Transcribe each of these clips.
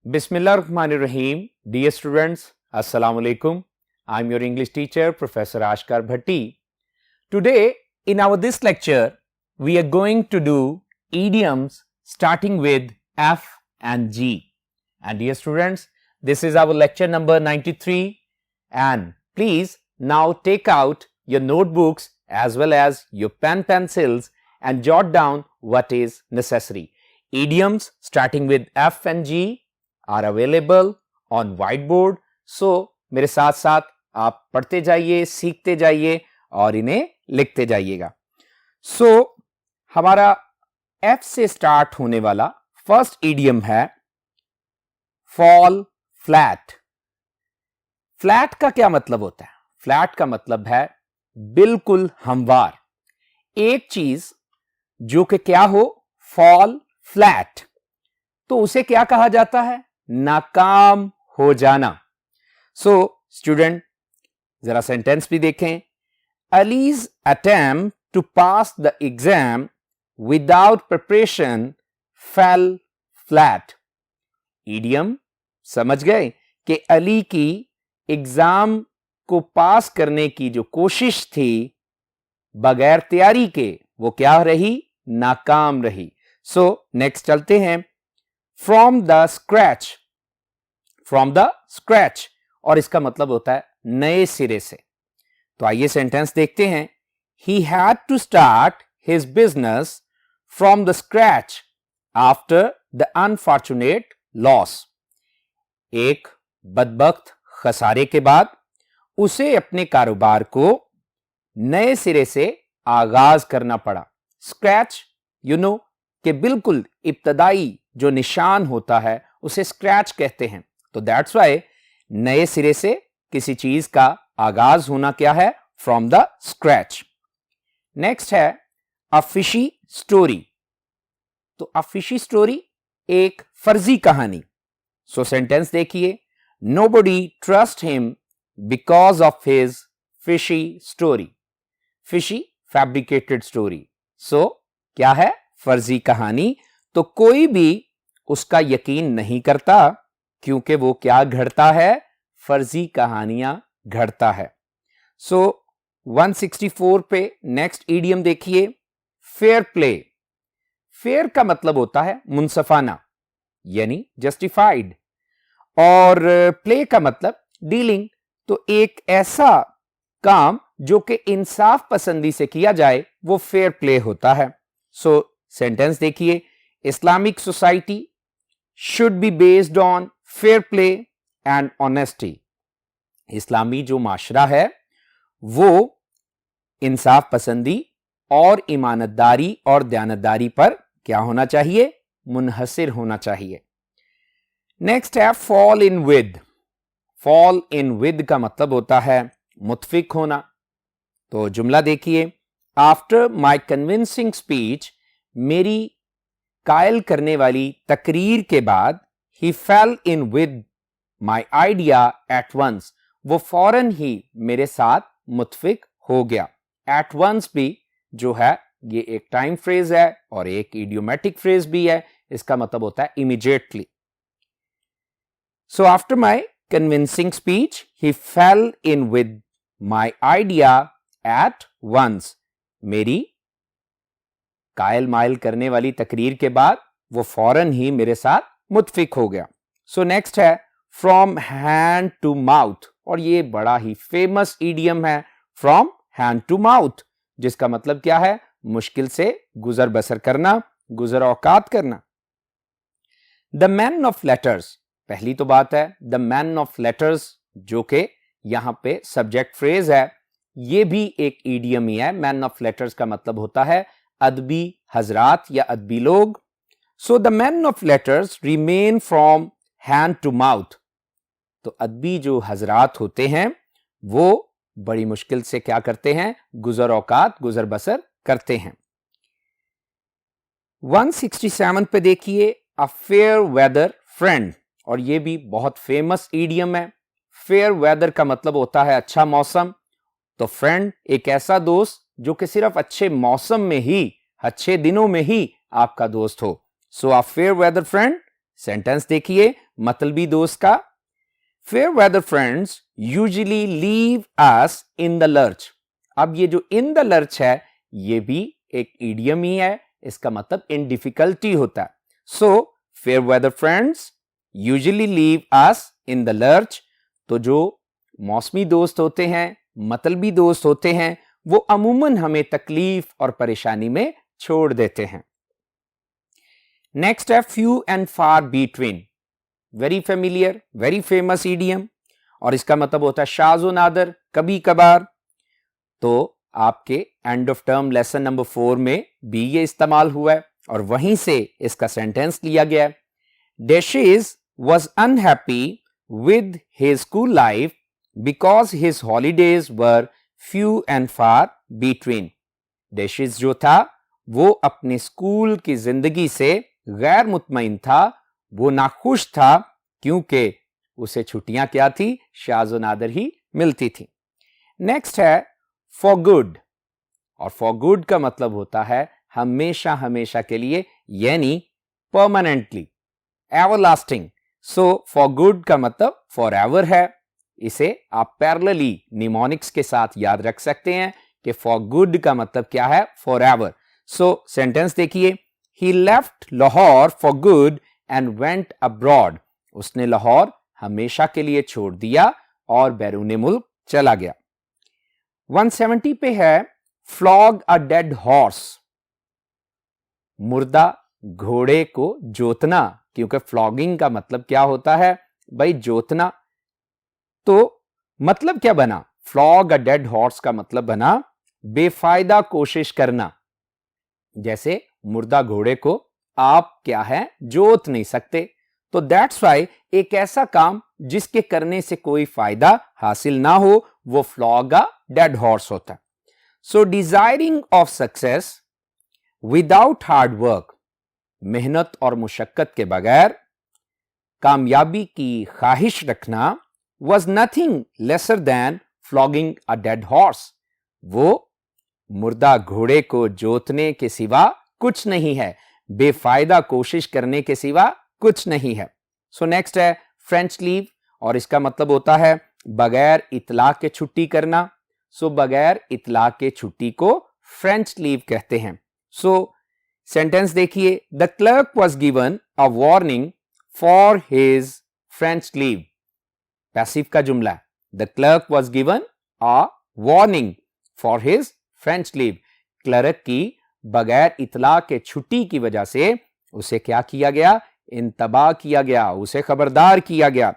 Bismillahirrahmanirrahim. Dear students, Assalamu alaikum. I'm your English teacher, Professor Ashkar Bhatti. Today, in this lecture, we are going to do idioms starting with F and G. And dear students, this is our lecture number 93. And please now take out your notebooks as well as your pencils and jot down what is necessary. Idioms starting with F and G are available on whiteboard. So मेरे साथ साथ आप पढ़ते जाइए, सीखते जाइए और इन्हें लिखते जाइएगा. So हमारा F से स्टार्ट होने वाला फर्स्ट इडियम है fall flat. फ्लैट का क्या मतलब होता है? फ्लैट का मतलब है बिल्कुल हमवार. एक चीज जो कि क्या हो, fall flat, तो उसे क्या कहा जाता है? नाकाम हो जाना. सो स्टूडेंट जरा सेंटेंस भी देखें. Ali's attempt to pass the exam without preparation fell flat. Idiom समझ गए कि अली की एग्जाम को पास करने की जो कोशिश थी बगैर तैयारी के, वो क्या रही? नाकाम रही. सो नेक्स्ट चलते हैं. From the scratch. From the scratch और इसका मतलब होता है नए सिरे से. तो आइए सेंटेंस देखते हैं. He had to start his business from the scratch after the unfortunate loss. एक बदबख्त खसारे के बाद उसे अपने कारोबार को नए सिरे से आगाज करना पड़ा. स्क्रैच यू नो कि बिल्कुल इब्तदाई जो निशान होता है उसे स्क्रैच कहते हैं. तो दैट्स वाई नए सिरे से किसी चीज का आगाज होना क्या है? From the scratch. नेक्स्ट है अ फिशी स्टोरी. तो अ फिशी स्टोरी एक फर्जी कहानी. सो सेंटेंस देखिए. Nobody trust him because of his fishy story. Fishy fabricated story. So क्या है? फर्जी कहानी. तो कोई भी उसका यकीन नहीं करता क्योंकि वो क्या घड़ता है? फर्जी कहानियां घड़ता है. सो 164 पे नेक्स्ट इडियम देखिए. Fair play. फेयर का मतलब होता है मुंसफाना यानी जस्टिफाइड, और प्ले का मतलब डीलिंग. तो एक ऐसा काम जो कि इंसाफ पसंदी से किया जाए वो फेयर प्ले होता है. सो सेंटेंस देखिए. Islamic society should be based on fair play and honesty. इस्लामी जो माशरा है वो इंसाफ पसंदी और ईमानतदारी और दयानतदारी पर क्या होना चाहिए? मुनहसिर होना चाहिए. नेक्स्ट है fall in with. Fall in with का मतलब होता है मुत्फिक होना. तो जुमला देखिए. आफ्टर माई कन्विंसिंग स्पीच, मेरी कायल करने वाली तकरीर के बाद, he fell in with my idea at once, वो फौरन ही मेरे साथ मुत्फिक हो गया. एट वंस भी जो है ये एक टाइम फ्रेज है और एक इडियोमेटिक फ्रेज भी है. इसका मतलब होता है immediately. So after my convincing speech he fell in with my idea at once. मेरी कायल मायल करने वाली तकरीर के बाद वो फौरन ही मेरे साथ मुत्फिक हो गया. सो नेक्स्ट है फ्रॉम हैंड टू माउथ, और ये बड़ा ही फेमस इडियम है. फ्रॉम हैंड टू माउथ जिसका मतलब क्या है? मुश्किल से गुजर बसर करना, गुजर औकात करना. The man of letters. पहली तो बात है द मैन ऑफ लेटर्स जो कि यहां पे सब्जेक्ट फ्रेज है, ये भी एक इडियम ही है. मैन ऑफ लेटर्स का मतलब होता है अदबी हजरात या अदबी लोग. So the man of letters remain from hand to mouth. तो अदबी जो हजरात होते हैं वो बड़ी मुश्किल से क्या करते हैं? गुजर औकात, गुजर बसर करते हैं. 167 पे देखिए अ फेयर वेदर फ्रेंड, और ये भी बहुत फेमस इडियम है. फेयर वेदर का मतलब होता है अच्छा मौसम. तो फ्रेंड एक ऐसा दोस्त जो कि सिर्फ अच्छे मौसम में ही, अच्छे दिनों में ही आपका दोस्त हो. So a fair weather friend sentence देखिए मतलबी दोस्त का, fair weather friends usually leave us in the lurch. अब ये जो इन द लर्च है ये भी एक इडियम ही है, इसका मतलब इन डिफिकल्टी होता है। So fair weather friends usually leave us in the lurch, तो जो मौसमी दोस्त होते हैं, मतलबी दोस्त होते हैं, वो अमूमन हमें तकलीफ और परेशानी में छोड़ देते हैं। नेक्स्ट है few and far between, very familiar, very famous idiom, और इसका मतलब होता है शाज़ो नादर, कभी कभार। तो आपके end of term lesson number 4 में भी ये इस्तेमाल हुआ है और वहीं से इसका सेंटेंस लिया गया है। डैशिस was unhappy with his school life because his holidays were few and far between. डैशिस जो था वो अपने स्कूल की जिंदगी से गैर मुतमईन था, वो नाखुश था क्योंकि उसे छुट्टियां क्या थी, शाज़ो नादर ही मिलती थी। नेक्स्ट है फॉर गुड, और फॉर गुड का मतलब होता है हमेशा हमेशा के लिए, यानी permanently, everlasting. So for good का मतलब फॉर एवर है। इसे आप पैरेलली निमोनिक्स के साथ याद रख सकते हैं कि फॉर गुड का मतलब क्या है, फॉर एवर। सो सेंटेंस देखिए, he left Lahore for good and went abroad. उसने लाहौर हमेशा के लिए छोड़ दिया और बैरूने मुल्क चला गया। 170 पे है फ्लॉग अ डेड हॉर्स, मुर्दा घोड़े को जोतना, क्योंकि फ्लॉगिंग का मतलब क्या होता है भाई, जोतना। तो मतलब क्या बना, फ्लॉग अ डेड हॉर्स का मतलब बना बेफायदा कोशिश करना। जैसे मुर्दा घोड़े को आप क्या है, जोत नहीं सकते, तो दैट्स वाई एक ऐसा काम जिसके करने से कोई फायदा हासिल ना हो, वो फ्लॉग अ डेड हॉर्स होता है। So desiring of success without hard work, मेहनत और मुशक्कत के बगैर कामयाबी की ख्वाहिश रखना, was nothing lesser than flogging a dead horse. वो मुर्दा घोड़े को जोतने के सिवा कुछ नहीं है, बेफायदा कोशिश करने के सिवा कुछ नहीं है। सो नेक्स्ट है फ्रेंच लीव, और इसका मतलब होता है बगैर इतला के छुट्टी करना। सो बगैर इतला के छुट्टी को फ्रेंच लीव कहते हैं। सो सेंटेंस देखिए, the clerk was given a warning for his French leave. Passive का जुमला है, the clerk was given a warning for his French leave. Clerk की बगैर इतला के छुट्टी की वजह से उसे क्या किया गया, इंतबाह किया गया, उसे खबरदार किया गया।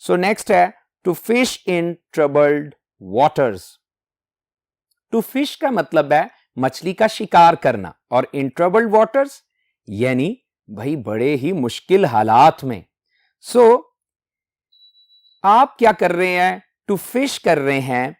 सो नेक्स्ट है to fish in troubled waters. To fish का मतलब है मछली का शिकार करना, और इन ट्रबल्ड वाटर्स यानी भाई बड़े ही मुश्किल हालात में। सो आप क्या कर रहे हैं, टू फिश कर रहे हैं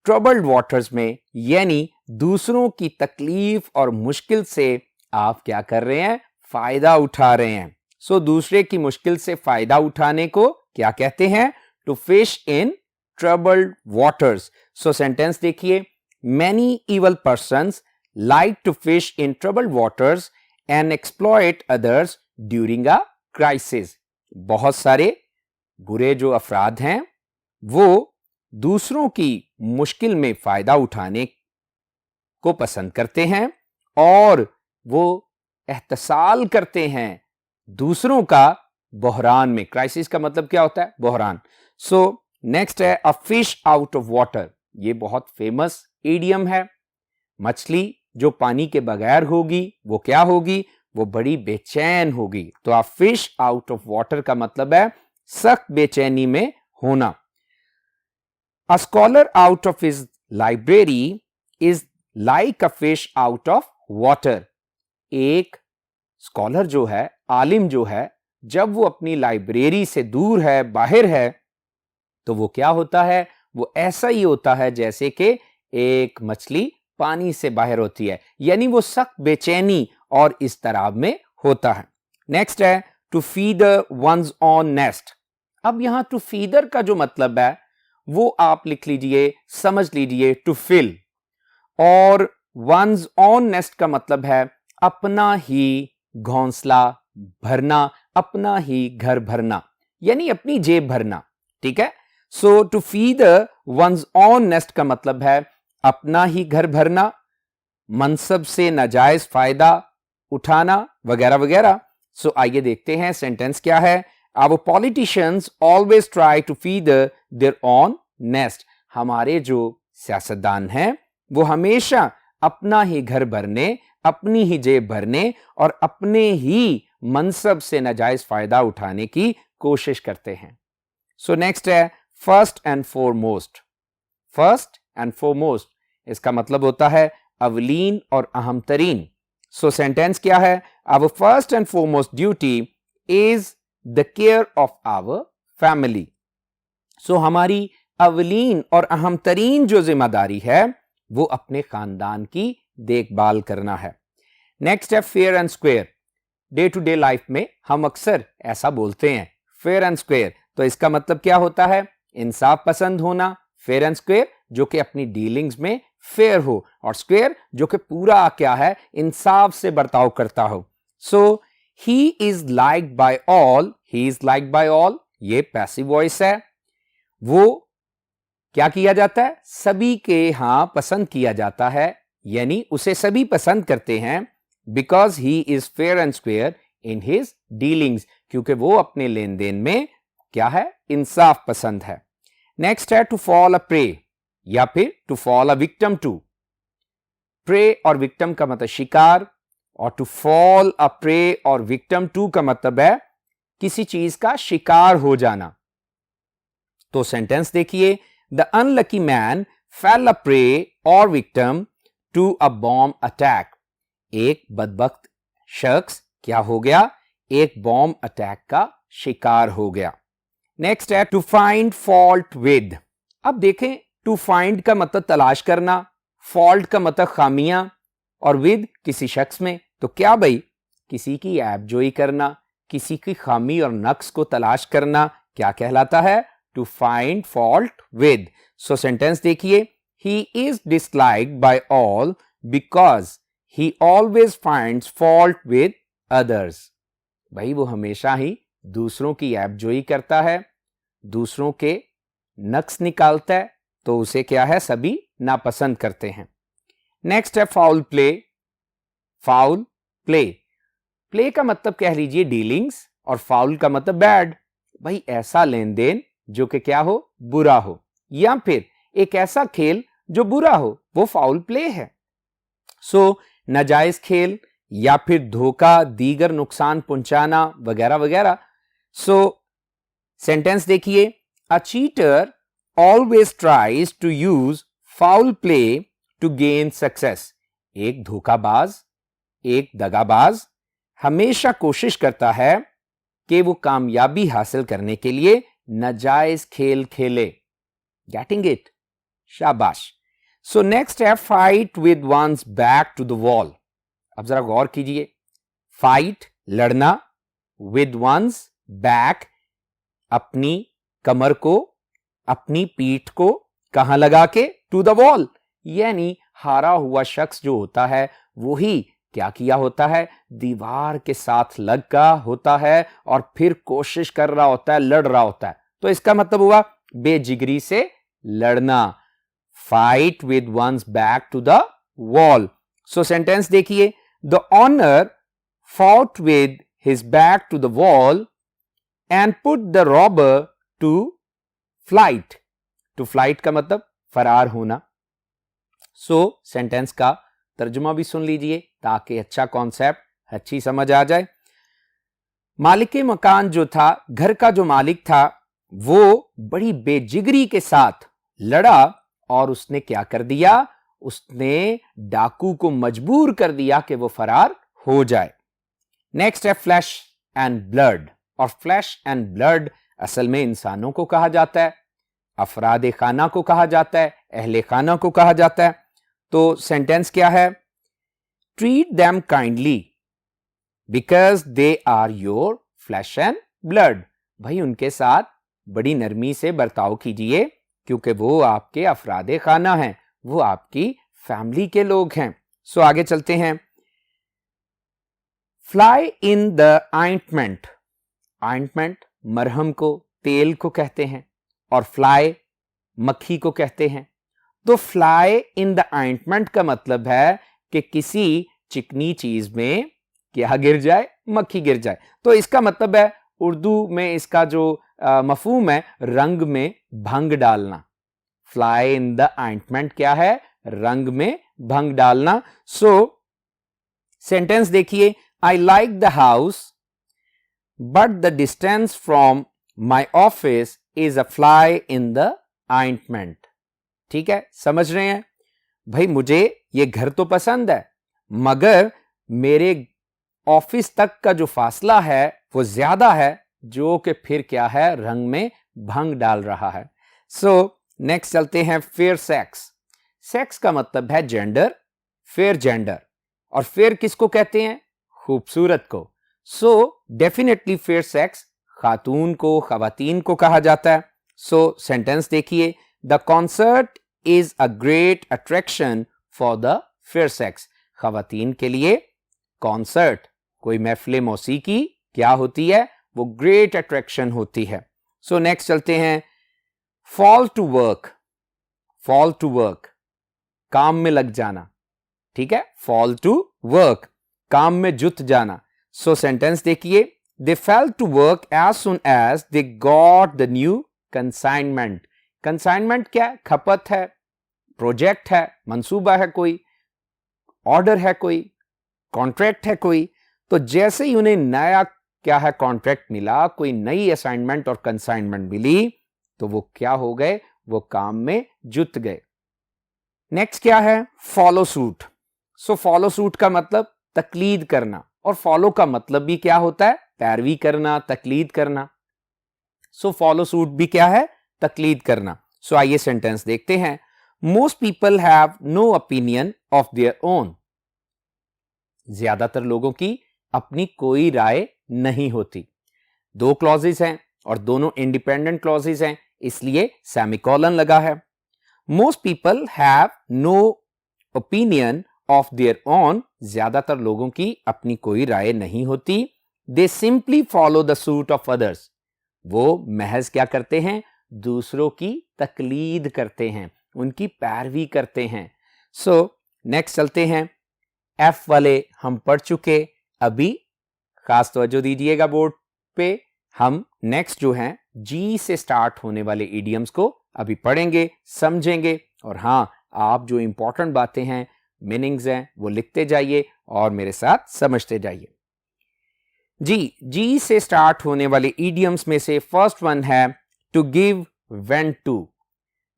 ट्रबल्ड वाटर्स में, यानी दूसरों की तकलीफ और मुश्किल से आप क्या कर रहे हैं, फायदा उठा रहे हैं। सो दूसरे की मुश्किल से फायदा उठाने को क्या कहते हैं, to fish in troubled waters. So sentence देखिए, many evil persons like to fish in troubled waters and exploit others during a crisis. बहुत सारे बुरे जो अफराद हैं वो दूसरों की मुश्किल में फायदा उठाने को पसंद करते हैं और वो एहतसाल करते हैं दूसरों का बहरान में। क्राइसिस का मतलब क्या होता है, बहरान। सो नेक्स्ट है a fish out of water. ये बहुत फेमस इडियम है। मछली जो पानी के बगैर होगी वो क्या होगी, वो बड़ी बेचैन होगी। तो a fish out of water का मतलब है सख्त बेचैनी में होना। A scholar out of his library is like a fish out of water. एक स्कॉलर जो है, आलिम जो है, जब वो अपनी लाइब्रेरी से दूर है, बाहर है, तो वो क्या होता है, वो ऐसा ही होता है जैसे कि एक मछली पानी से बाहर होती है, यानी वो सख्त बेचैनी और इस्तराब में होता है। नेक्स्ट है to feather one's own nest. अब यहां टू फीदर का जो मतलब है वो आप लिख लीजिए, समझ लीजिए, टू फिल, और वंस ऑन नेस्ट का मतलब है अपना ही घोंसला भरना, अपना ही घर भरना, यानी अपनी जेब भरना, ठीक है। So to feed one's own nest का मतलब है अपना ही घर भरना, मनसब से नाजायज फायदा उठाना वगैरह वगैरह। सो आइए देखते हैं सेंटेंस क्या है। Our politicians always try to feed their own nest. हमारे जो सियासतदान हैं वो हमेशा अपना ही घर भरने, अपनी ही जेब भरने और अपने ही मनसब से नाजायज फायदा उठाने की कोशिश करते हैं। सो नेक्स्ट है first and foremost. First and foremost इसका मतलब होता है अवलीन और अहम तरीन। सो सेंटेंस क्या है? Our first and foremost duty is the care of our family. So हमारी अवलीन और अहम तरीन जो जिम्मेदारी है वो अपने खानदान की देखभाल करना है। नेक्स्ट है fair and square. Day to day life में हम अक्सर ऐसा बोलते हैं फेयर एंड स्क्वेयर, तो इसका मतलब क्या होता है? इंसाफ पसंद होना। फेयर एंड स्क्वेयर जो कि अपनी डीलिंग्स में फेयर हो, और स्क्वेयर जो कि पूरा क्या है, इंसाफ से बर्ताव करता हो। So he is liked by all, he is liked by all ये पैसिव वॉइस है। वो क्या किया जाता है? सभी के यहां पसंद किया जाता है, यानी उसे सभी पसंद करते हैं। Because he is fair and square in his dealings, क्योंकि वो अपने लेन देन में क्या है, इंसाफ पसंद है। नेक्स्ट है टू फॉल अ प्रे या फिर to fall a victim to. Prey और विक्टिम का मतलब शिकार, और टू फॉल अ प्रे और विक्टिम टू का मतलब है किसी चीज का शिकार हो जाना। तो सेंटेंस देखिए, the unlucky man fell a prey और victim to a bomb attack. एक बदबख्त शख्स क्या हो गया? एक बॉम्ब अटैक का शिकार हो गया। नेक्स्ट है टू फाइंड फॉल्ट विद। अब देखें, टू फाइंड का मतलब तलाश करना, फॉल्ट का मतलब खामियां, और विद किसी शख्स में। तो क्या भाई, किसी की ऐबजोई करना, किसी की खामी और नक्स को तलाश करना क्या कहलाता है? To find fault with. So sentence देखिए, he is disliked by all because he always finds fault with others. भाई वो हमेशा ही दूसरों की ऐबजोई करता है, दूसरों के नक्स निकालता है, तो उसे क्या है, सभी नापसंद करते हैं। नेक्स्ट है foul play. Foul play, play का मतलब कह लीजिए डीलिंग्स, और फाउल का मतलब बैड। भाई ऐसा लेन देन जो कि क्या हो, बुरा हो, या फिर एक ऐसा खेल जो बुरा हो, वो फाउल प्ले है। सो नाजायज खेल या फिर धोखा, दीगर नुकसान पहुंचाना वगैरह वगैरह। सो सेंटेंस देखिए, a cheater always tries to use foul play to gain success. एक धोखाबाज, एक दगाबाज हमेशा कोशिश करता है कि वो कामयाबी हासिल करने के लिए नाजायज खेल खेले। Getting it? शाबाश। सो नेक्स्ट है fight with one's back to the wall. अब जरा गौर कीजिए, फाइट लड़ना, विद वंस बैक अपनी कमर को, अपनी पीठ को कहां लगा के? टू द वॉल, यानी हारा हुआ शख्स जो होता है वही क्या किया होता है, दीवार के साथ लगा होता है और फिर कोशिश कर रहा होता है, लड़ रहा होता है। तो इसका मतलब हुआ बेजिगरी से लड़ना। Fight with one's back to the wall. So sentence देखिए, the owner fought with his back to the wall and put the robber to flight. To flight का मतलब फरार होना। सो सेंटेंस का तर्जुमा भी सुन लीजिए ताकि अच्छा कॉन्सेप्ट, अच्छी समझ आ जाए। मालिक मकान जो था, घर का जो मालिक था, वो बड़ी बेजिगरी के साथ लड़ा और उसने क्या कर दिया? उसने डाकू को मजबूर कर दिया कि वो फरार हो जाए। नेक्स्ट है फ्लैश एंड ब्लड। और फ्लैश एंड ब्लड असल में इंसानों को कहा जाता है, अफराद खाना को कहा जाता है, अहले खाना को कहा जाता है। तो सेंटेंस क्या है? Treat them kindly because they are your flesh and blood. भाई उनके साथ बड़ी नरमी से बर्ताव कीजिए क्योंकि वो आपके अफराद खाना हैं, वो आपकी फैमिली के लोग हैं। सो आगे चलते हैं। Fly in the ointment. Ointment मरहम को, तेल को कहते हैं, और फ्लाई मक्खी को कहते हैं। तो फ्लाई इन द ऑइंटमेंट का मतलब है कि किसी चिकनी चीज में क्या गिर जाए, मक्खी गिर जाए। तो इसका मतलब है उर्दू में इसका जो मफहूम है, रंग में भंग डालना। फ्लाई इन द ऑइंटमेंट क्या है, रंग में भंग डालना। सो सेंटेंस देखिए, I like the house but the distance from my office is a fly in the ointment. ठीक है, समझ रहे हैं भाई, मुझे ये घर तो पसंद है मगर मेरे ऑफिस तक का जो फासला है वो ज्यादा है, जो कि फिर क्या है, रंग में भंग डाल रहा है। सो नेक्स्ट चलते हैं, फेयर सेक्स। सेक्स का मतलब है जेंडर, फेयर जेंडर। और फेयर किसको कहते हैं, खूबसूरत को। सो डेफिनेटली फेयर सेक्स खातून को, खवातीन को कहा जाता है। सो सेंटेंस देखिए, the concert is a great attraction for the fair sex. खवातीन के लिए कॉन्सर्ट, कोई महफिल मौसीकी क्या होती है, वो ग्रेट अट्रैक्शन होती है। सो नेक्स्ट चलते हैं, fall to work. Fall to work काम में लग जाना। ठीक है, फॉल टू वर्क काम में जुट जाना। सो सेंटेंस देखिए, they fell to work as soon as they got the new consignment. Consignment क्या है, खपत है, प्रोजेक्ट है, मंसूबा है, कोई ऑर्डर है, कोई कॉन्ट्रैक्ट है कोई। तो जैसे ही उन्हें नया क्या है कॉन्ट्रैक्ट मिला, कोई नई असाइनमेंट और कंसाइनमेंट मिली, तो वो क्या हो गए, वो काम में जुट गए। नेक्स्ट क्या है, follow suit. So follow suit का मतलब तकलीद करना, और फॉलो का मतलब भी क्या होता है, पैरवी करना, तकलीद करना। सो फॉलो सूट भी क्या है, तकलीद करना। सो आइए सेंटेंस देखते हैं, most people have no opinion of their own. ज्यादातर लोगों की अपनी कोई राय नहीं होती। दो क्लॉजेस हैं और दोनों इंडिपेंडेंट क्लॉजेस हैं, इसलिए सेमीकोलन लगा है। Most people have no opinion of their own, ज्यादातर लोगों की अपनी कोई राय नहीं होती। They simply follow the suit of others, वो महज क्या करते हैं, दूसरों की तकलीद करते हैं, उनकी पैरवी करते हैं। सो नेक्स्ट चलते हैं, एफ वाले हम पढ़ चुके, अभी खास तवज्जो दीजिएगा बोर्ड पे, हम नेक्स्ट जो है जी से स्टार्ट होने वाले इडियम्स को अभी पढ़ेंगे, समझेंगे। और हाँ, आप जो इंपॉर्टेंट बातें हैं, मीनिंग्स हैं, वो लिखते जाइए और मेरे साथ समझते जाइए। जी से स्टार्ट होने वाले इडियम्स में से फर्स्ट वन है to give vent to.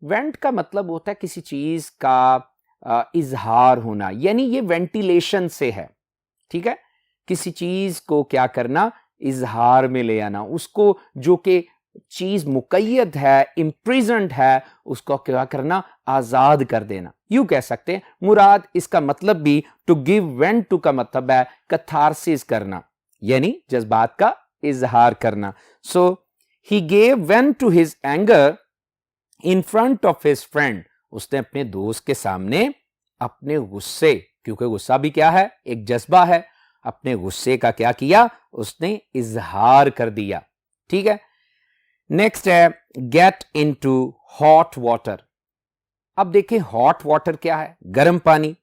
Vent का मतलब होता है किसी चीज का इजहार होना, यानी ये वेंटिलेशन से है। ठीक है, किसी चीज को क्या करना, इजहार में ले आना, उसको जो कि चीज मुकैयद है, इम्प्रिजन्ड है, उसको क्या करना, आजाद कर देना, यूं कह सकते हैं। मुराद इसका मतलब भी टू गिव वेंट टू का मतलब है कैथारसिस करना, यानी जज्बात का इजहार करना। So he gave vent to his anger in front of his friend. उसने अपने दोस्त के सामने अपने गुस्से, क्योंकि गुस्सा भी क्या है, एक जज्बा है, अपने गुस्से का क्या किया, उसने इजहार कर दिया। ठीक है, नेक्स्ट है गेट इनटू हॉट वाटर। अब देखिए हॉट वाटर क्या है, गर्म पानी,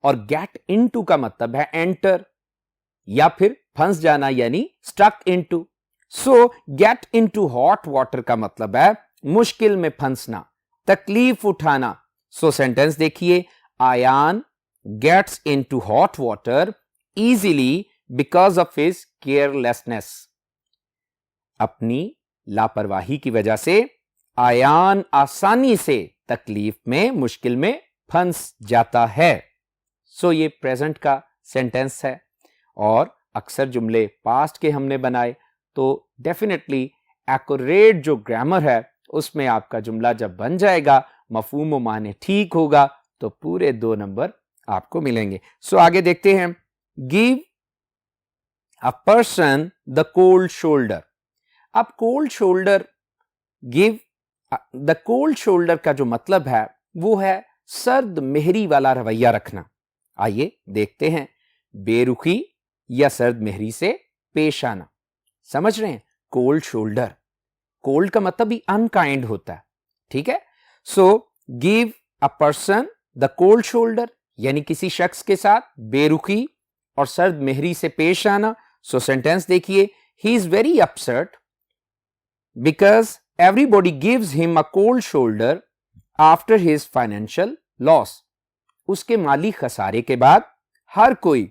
और गेट इनटू का मतलब है एंटर या फिर फंस जाना, यानी stuck into. So get into hot water का मतलब है मुश्किल में फंसना, तकलीफ उठाना। सो सेंटेंस देखिए, Ayaan gets into hot water easily because of his carelessness. अपनी लापरवाही की वजह से आयान आसानी से तकलीफ में, मुश्किल में फंस जाता है। सो ये प्रेजेंट का सेंटेंस है, और अक्सर जुमले पास्ट के हमने बनाए, तो डेफिनेटली एक्यूरेट जो ग्रामर है उसमें आपका जुमला जब बन जाएगा, मफहूम व माने ठीक होगा, तो पूरे 2 नंबर आपको मिलेंगे। सो आगे देखते हैं, give a person the cold shoulder. अब cold shoulder, give the cold shoulder का जो मतलब है वो है सर्द मेहरी वाला रवैया रखना। आइए देखते हैं, बेरुखी या सर्द मेहरी से पेश आना। समझ रहे हैं, कोल्ड शोल्डर। कोल्ड का मतलब भी अनकाइंड होता है, ठीक है। So give a person the cold shoulder, यानी किसी शख्स के साथ बेरुखी और सर्द मेहरी से पेश आना। सो सेंटेंस देखिए, he is very upset because everybody gives him a cold shoulder after his financial loss. उसके माली खसारे के बाद हर कोई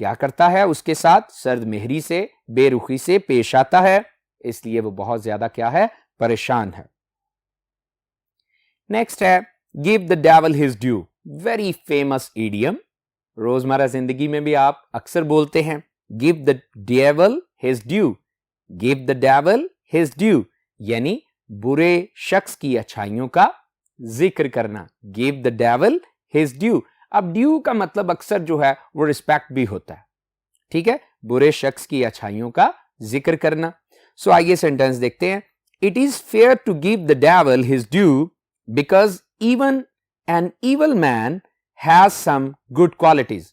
क्या करता है, उसके साथ सर्द मेहरी से बेरुखी से पेश आता है, इसलिए वो बहुत ज्यादा क्या है, परेशान है। नेक्स्ट है give the devil his due. Very famous idiom, रोजमर्रा जिंदगी में भी आप अक्सर बोलते हैं, give the devil his due. Give the devil his due यानी बुरे शख्स की अच्छाइयों का जिक्र करना। Give the devil his due. अब ड्यू का मतलब अक्सर जो है वो रिस्पेक्ट भी होता है, ठीक है, बुरे शख्स की अच्छाइयों का जिक्र करना। सो आइए सेंटेंस देखते हैं। It is fair to give the devil his due because even an evil man has some good qualities.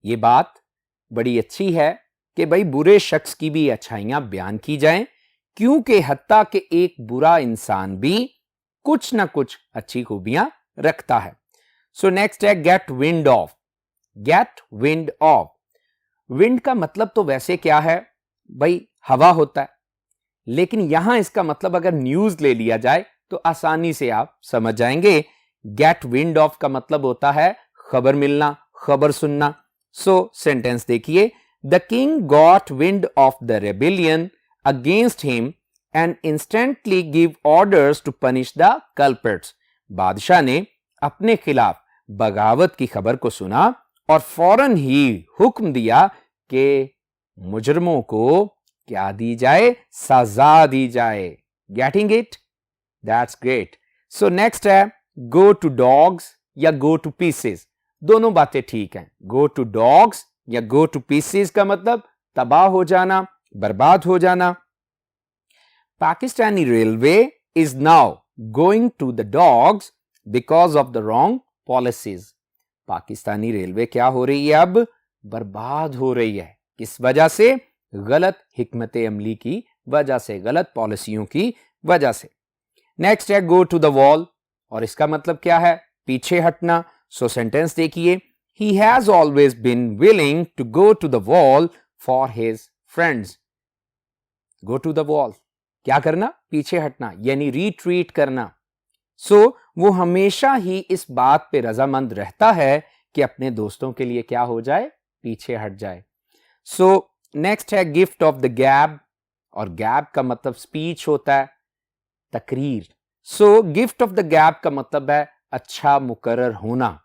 ये बात बड़ी अच्छी है कि भाई बुरे शख्स की भी अच्छाइयां बयान की जाएं, क्योंकि हत्ता के एक बुरा इंसान भी कुछ ना कुछ अच्छी खूबियां रखता है। सो नेक्स्ट है get wind of. Get wind of, wind का मतलब तो वैसे क्या है भाई, हवा होता है, लेकिन यहां इसका मतलब अगर न्यूज ले लिया जाए तो आसानी से आप समझ जाएंगे। गेट विंड ऑफ का मतलब होता है खबर मिलना, खबर सुनना। सो सेंटेंस देखिए, the king got wind of the rebellion against him and instantly give orders to punish the culprits. बादशाह ने अपने खिलाफ बगावत की खबर को सुना और फौरन ही हुक्म दिया कि मुजरमों को क्या दी जाए, सजा दी जाए। Getting it? That's great. So next है गो टू डॉग्स या गो टू पीसेस। दोनों बातें ठीक हैं। गो टू डॉग्स या गो टू पीसेस का मतलब तबाह हो जाना, बर्बाद हो जाना। Pakistani railway is now going to the dogs because of the wrong policies. Pakistani railway क्या हो रही है, अब बर्बाद हो रही है। किस वजह से? गलत हिकमत अमली की वजह से, गलत पॉलिसियों की वजह से। नेक्स्ट है गो टू द वॉल, और इसका मतलब क्या है, पीछे हटना। सो सेंटेंस देखिए, he has always been willing to go to the wall for his friends. Go to the wall, क्या करना, पीछे हटना, यानी रिट्रीट करना। सो वो हमेशा ही इस बात पे रजामंद रहता है कि अपने दोस्तों के लिए क्या हो जाए, पीछे हट जाए। सो नेक्स्ट है गिफ्ट ऑफ द गैब, और गैब का मतलब स्पीच होता है, तकरीर। सो गिफ्ट ऑफ द गैब का मतलब है अच्छा मुकर्रर होना,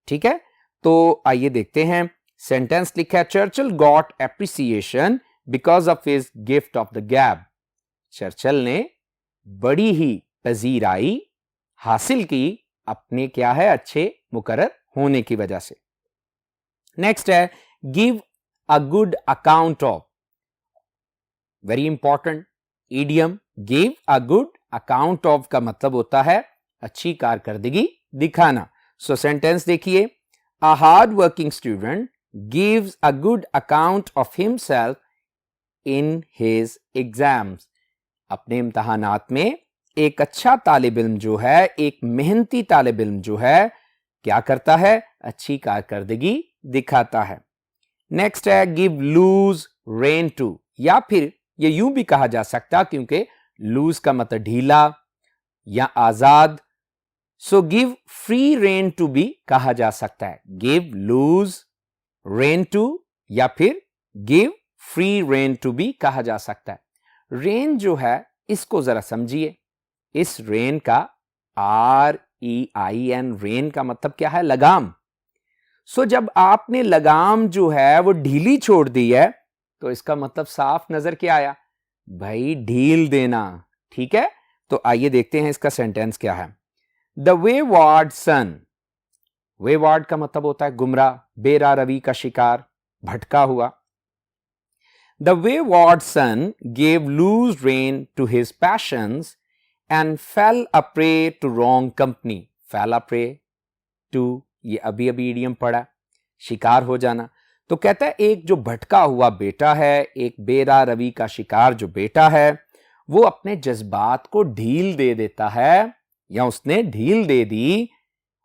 ठीक है। तो आइए देखते हैं। सेंटेंस लिखा है, Churchill got appreciation because of his gift of the गैब। चर्चिल ने बड़ी ही पजीराई हासिल की अपने क्या है, अच्छे मुकर्रर होने की वजह से। नेक्स्ट है give a good account of. Very important idiom, give a good account of का मतलब होता है अच्छी कारकर्दगी दिखाना। सो सेंटेंस देखिए, a hard working student gives a good account of himself in his exams. अपने इम्तहानात में एक अच्छा तालिब इल्म जो है, एक मेहनती तालिब इल्म जो है, क्या करता है, अच्छी कारकर्दगी दिखाता है। नेक्स्ट है गिव लूज रेन टू, या फिर ये यूं भी कहा जा सकता, क्योंकि लूज का मतलब ढीला या आजाद। So give free rein to भी कहा जा सकता है। गिव लूज रेन टू या फिर गिव फ्री रेन टू भी कहा जा सकता है। रेन जो है, इसको जरा समझिए। इस रेन का REIN, रेन का मतलब क्या है, लगाम। सो जब आपने लगाम जो है वो ढीली छोड़ दी है, तो इसका मतलब साफ नजर क्या आया भाई, ढील देना, ठीक है। तो आइए देखते हैं इसका सेंटेंस क्या है। द वेवार्ड सन, वेवार्ड का मतलब होता है गुमराह, बेरा रवि का शिकार, भटका हुआ। The wayward son gave loose rein to his passions and fell a prey to wrong company. fell a prey to, ये अभी अभी इडियम पढ़ा, शिकार हो जाना। तो कहता है एक जो भटका हुआ बेटा है, एक बेरा रवि का शिकार जो बेटा है, वो अपने जज्बात को ढील दे देता है, या उसने ढील दे दी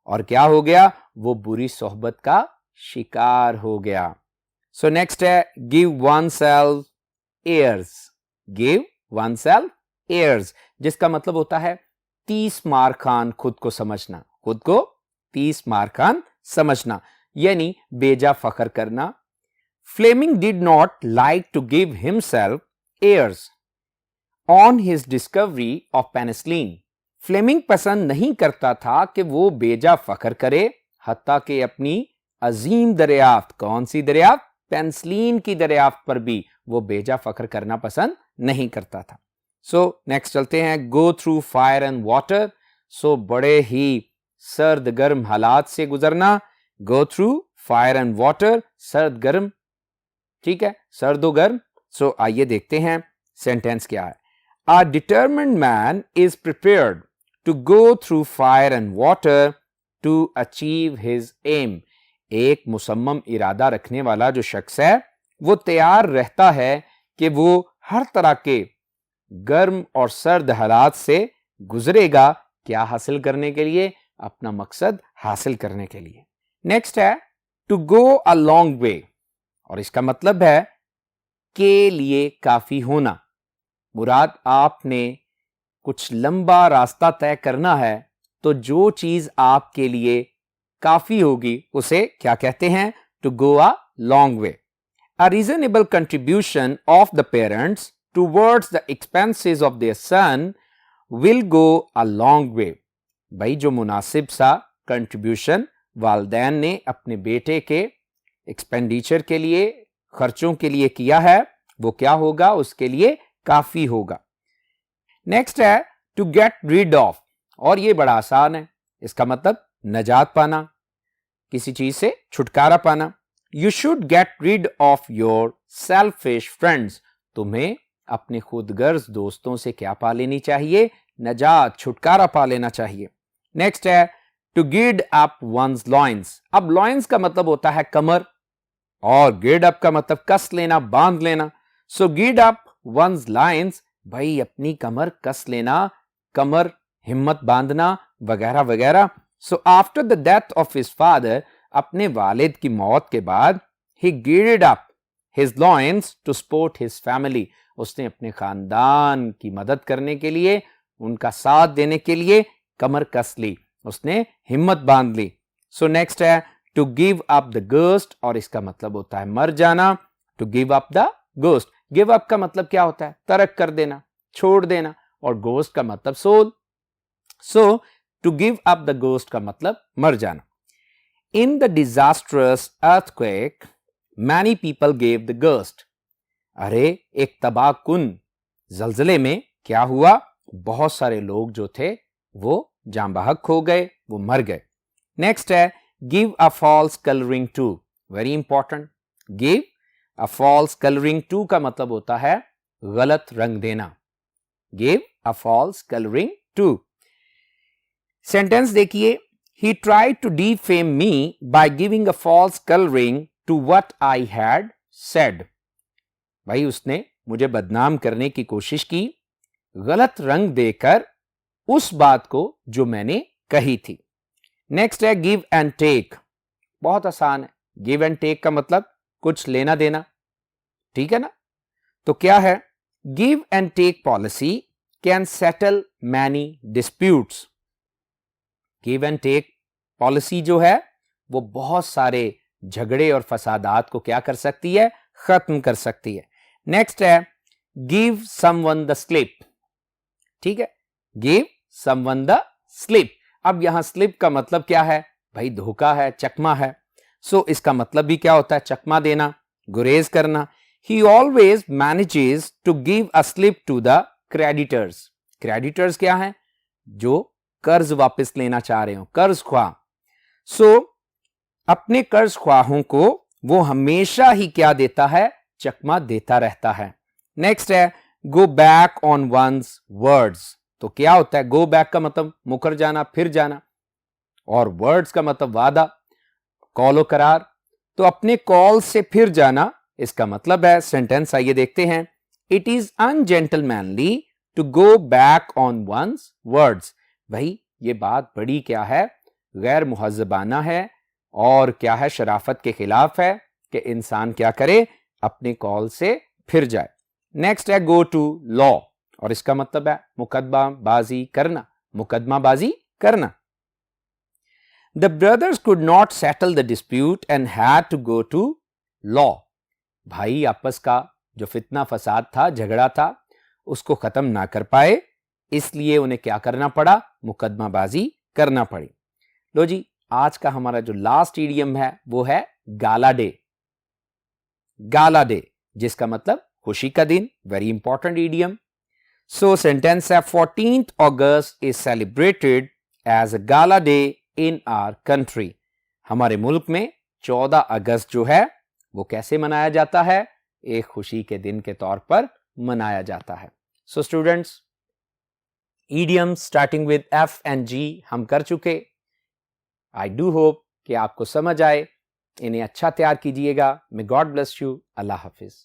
और क्या हो गया, वो बुरी सोहबत का शिकार हो गया। सो नेक्स्ट है give oneself airs. Give oneself airs, जिसका मतलब होता है 30 मार खान खुद को समझना, खुद को 30 मार खान समझना, यानी बेजा फखर करना। Fleming did not like to give himself airs on his discovery of penicillin. Fleming पसंद नहीं करता था कि वो बेजा फखर करे, हत्ता कि अपनी अजीम दरियाफ्त, कौन सी दरियाफ्त, पेनिसिलिन की दरियाफ्त पर भी वो बेजा फखर करना पसंद नहीं करता था। सो नेक्स्ट चलते हैं, go through fire and water. So बड़े ही सर्द गर्म हालात से गुजरना, go through fire and water, सर्द गर्म, ठीक है, सर्दो गर्म। सो आइए देखते हैं सेंटेंस क्या है। A determined man is prepared to go through fire and water to achieve his aim. एक मुसम्मम इरादा रखने वाला जो शख्स है वो तैयार रहता है कि वो हर तरह के गर्म और सर्द हालात से गुजरेगा, क्या हासिल करने के लिए, अपना मकसद हासिल करने के लिए। नेक्स्ट है टू गो अ लॉन्ग वे, और इसका मतलब है के लिए काफी होना। मुराद आपने कुछ लंबा रास्ता तय करना है तो जो चीज आपके लिए काफी होगी उसे क्या कहते हैं, to go a long way. A reasonable contribution of the parents towards the expenses of their son will go a long way. भाई जो मुनासिब सा कंट्रीब्यूशन वालिदैन ने अपने बेटे के एक्सपेंडिचर के लिए, खर्चों के लिए किया है, वो क्या होगा, उसके लिए काफी होगा। नेक्स्ट है टू गेट रीड ऑफ, और ये बड़ा आसान है, इसका मतलब नजात पाना, किसी चीज से छुटकारा पाना। You should get rid of your selfish friends, तुम्हें अपने खुदगर्ज दोस्तों से क्या पा लेनी चाहिए, नजात, छुटकारा पा लेना चाहिए। नेक्स्ट है टू गिड अप वंस लॉइंस। अब लॉइंस का मतलब होता है कमर, और गिड अप का मतलब कस लेना, बांध लेना। सो गिड अप वंस लाइन्स, भाई अपनी कमर कस लेना, कमर हिम्मत बांधना वगैरह वगैरह। So after the death of his father, अपने वालिद की मौत के बाद, he girded up his loins to support his family, उसने अपने खानदान की मदद करने के लिए, उनका साथ देने के लिए कमर कस ली, उसने हिम्मत बांध ली। सो नेक्स्ट है to give up the ghost, और इसका मतलब होता है मर जाना, to give up the ghost. Give up का मतलब क्या होता है, तरक कर देना, छोड़ देना, और गोस्ट का मतलब soul. So to give up the ghost का मतलब मर जाना। In the disastrous earthquake many people gave the ghost. अरे एक तबाहकुन जलजले में क्या हुआ, बहुत सारे लोग जो थे वो जान बहक हो गए, वो मर गए। नेक्स्ट है give a false colouring to, very important. Give a false colouring to का मतलब होता है गलत रंग देना। Give a false colouring to. Sentence देखिए, he tried to defame me by giving a false colouring to what I had said. भाई उसने मुझे बदनाम करने की कोशिश की, गलत रंग देकर उस बात को जो मैंने कही थी। नेक्स्ट है गिव एंड टेक, बहुत आसान है। गिव एंड टेक का मतलब कुछ लेना देना, ठीक है ना। तो क्या है, give and take policy can settle many disputes. Give and take policy जो है वो बहुत सारे झगड़े और फसादात को क्या कर सकती है, खत्म कर सकती है। नेक्स्ट है गिव समवन द स्लिप, ठीक है, गिव समवन द स्लिप। अब यहां स्लिप का मतलब क्या है, भाई धोखा है, चकमा है। सो इसका मतलब भी क्या होता है, चकमा देना, गुरेज करना। He always manages to give a slip to the creditors. Creditors क्या है, जो कर्ज वापस लेना चाह रहे हो, कर्ज ख्वाह। सो अपने कर्ज ख्वाहों को वो हमेशा ही क्या देता है, चकमा देता रहता है। नेक्स्ट है go back on one's words. तो क्या होता है, गो बैक का मतलब मुकर जाना, फिर जाना, और वर्ड्स का मतलब वादा, कौलो करार। तो अपने कॉल से फिर जाना, इसका मतलब है सेंटेंस आइए देखते हैं। It is ungentlemanly to go back on one's words. भाई ये बात बड़ी क्या है, गैर मुहज़्ज़बाना है और क्या है, शराफत के खिलाफ है कि इंसान क्या करे, अपने कॉल से फिर जाए। नेक्स्ट है गो टू लॉ, और इसका मतलब है मुकदमाबाजी करना, मुकदमाबाजी करना। The brothers could not settle the dispute and had to go to law. भाई आपस का जो फितना फसाद था, झगड़ा था, उसको खत्म ना कर पाए, इसलिए उन्हें क्या करना पड़ा, मुकदमाबाजी करना पड़ी। लो जी, आज का हमारा जो लास्ट इडियम है वो है गाला डे। गाला डे जिसका मतलब खुशी का दिन, very important idiom. So sentence है 14th August is celebrated as a gala day in our country. हमारे मुल्क में 14 अगस्त जो है वो कैसे मनाया जाता है, एक खुशी के दिन के तौर पर मनाया जाता है। So students, idioms starting with F and G हम कर चुके। आई डू होप कि आपको समझ आए, इन्हें अच्छा तैयार कीजिएगा। May God bless you. Allah Hafiz.